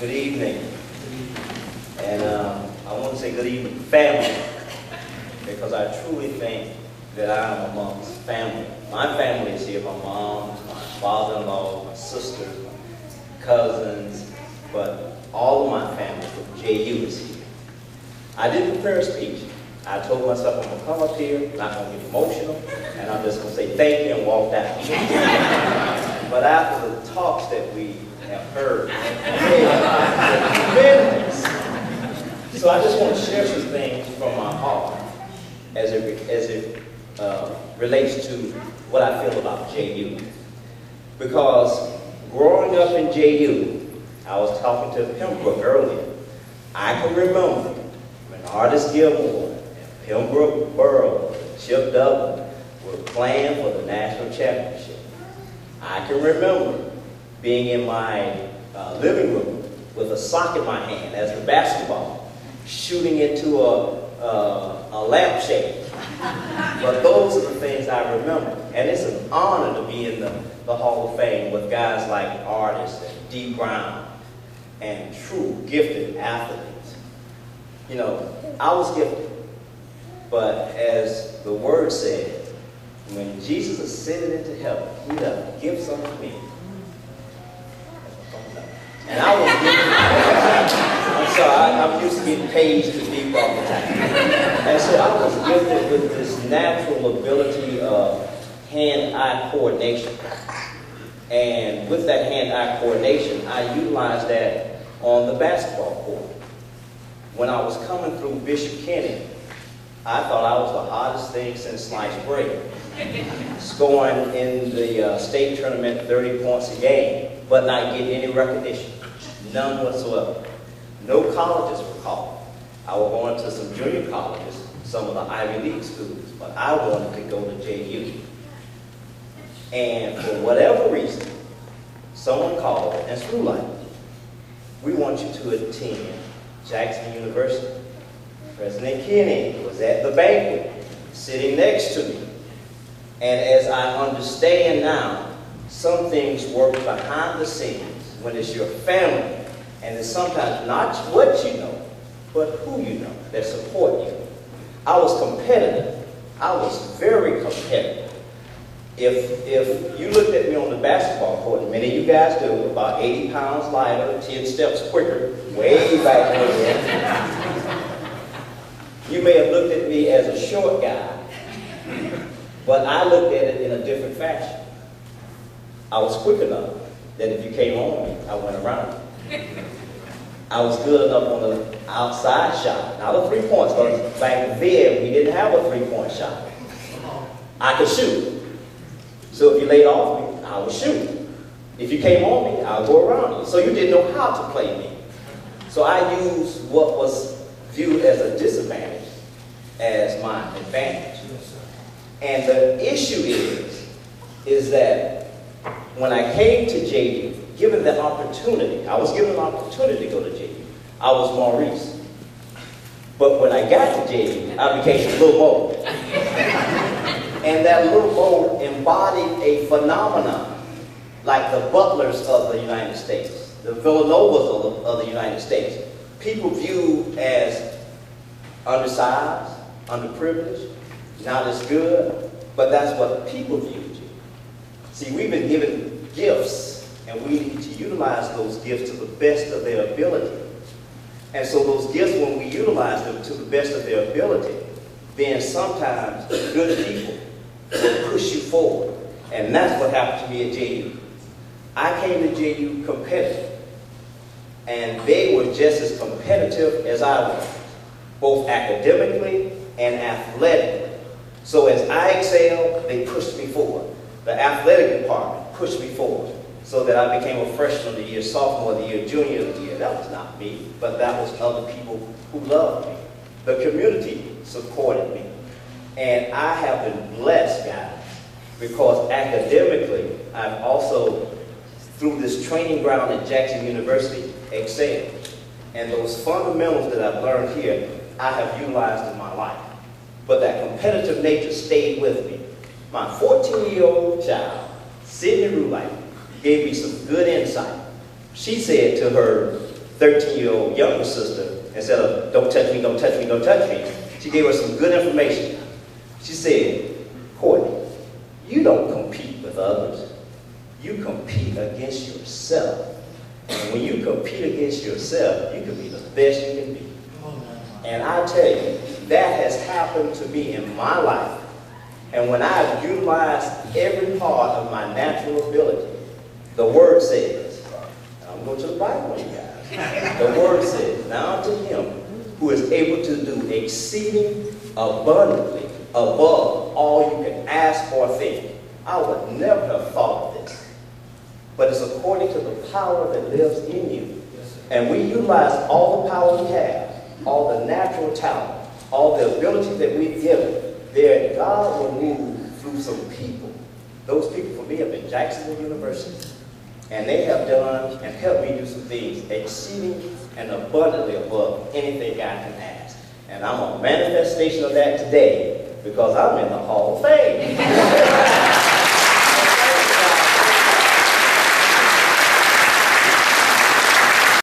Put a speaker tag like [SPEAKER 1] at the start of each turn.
[SPEAKER 1] Good evening. And I want to say good evening, family, because I truly think that I am amongst family. My family is here, my mom, my father-in-law, my sisters, my cousins, but all of my family from JU is here. I didn't prepare a speech. I told myself I'm going to come up here, not going to get emotional, and I'm just going to say thank you and walk out. But after the talks that we have heard, so I just want to share some things from my heart as it relates to what I feel about JU. Because growing up in JU, I was talking to Pembroke earlier. I can remember when Artist Gilmore, Pembroke Burrow, Chip Dublin were playing for the national championship. I can remember being in my living room with a sock in my hand as the basketball, shooting into a lampshade. But those are the things I remember. And it's an honor to be in the Hall of Fame with guys like Artist and Dee Brown and true gifted athletes. You know, I was gifted. But as the word said, when Jesus ascended into heaven, he left gifts unto me. And I was gifted. I'm sorry, I'm used to getting paid to speak all the time. And so I was gifted with this natural ability of hand-eye coordination. And with that hand-eye coordination, I utilized that on the basketball court. When I was coming through Bishop Kenny, I thought I was the hottest thing since sliced bread. Scoring in the state tournament 30 points a game, but not getting any recognition. None whatsoever. No colleges were called. I was going to some junior colleges, some of the Ivy League schools, but I wanted to go to JU. And for whatever reason, someone called and said, Roulhac, we want you to attend Jackson University. President Kenny was at the banquet, sitting next to me. And as I understand now, some things work behind the scenes when it's your family, and it's sometimes not what you know, but who you know that support you. I was competitive. I was very competitive. If you looked at me on the basketball court, and many of you guys do, about 80 pounds lighter, 10 steps quicker, way back there. You may have looked at me as a short guy, but I looked at it in a different fashion. I was quick enough that if you came on me, I went around you. I was good enough on the outside shot, not a three-point, because back then we didn't have a three-point shot. I could shoot. So if you laid off me, I would shoot. If you came on me, I would go around you. So you didn't know how to play me. So I used what was viewed as a disadvantage as my advantage. And the issue is that when I came to JU, given the opportunity, I was given an opportunity to go to JU. I was Maurice. But when I got to JU, I became Little Mo. And that Little Mo embodied a phenomenon like the Butlers of the United States, the Villanovas of the United States. People viewed as undersized, underprivileged, not as good, but that's what people viewed you. See, we've been given gifts, and we need to utilize those gifts to the best of their ability. And so those gifts, when we utilize them to the best of their ability, then sometimes good people will push you forward. And that's what happened to me at JU. I came to JU competitive, and they were just as competitive as I was, both academically and athletically. So as I excelled, they pushed me forward. The athletic department pushed me forward so that I became a freshman of the year, sophomore of the year, junior of the year. That was not me, but that was other people who loved me. The community supported me. And I have been blessed, guys, because academically, I've also, through this training ground at Jackson University, excelled. And those fundamentals that I've learned here, I have utilized in my life. But that competitive nature stayed with me. My 14-year-old child, Sydney Roulhac, gave me some good insight. She said to her 13-year-old younger sister, instead of don't touch me, don't touch me, don't touch me, she gave her some good information. She said, Courtney, you don't compete with others. You compete against yourself. And when you compete against yourself, you can be the best you can be. And I tell you, that has happened to me in my life. And when I've utilized every part of my natural ability, the Word says, I'm going to the Bible, you guys. The Word says, now to him who is able to do exceeding abundantly above all you can ask or think. I would never have thought of this. But it's according to the power that lives in you. And we utilize all the power we have, all the natural talent, all the ability that we've given. There, God will move through some people. Those people for me have been Jacksonville University. And they have done and helped me do some things exceeding and abundantly above anything I can ask. And I'm a manifestation of that today because I'm in the Hall of Fame.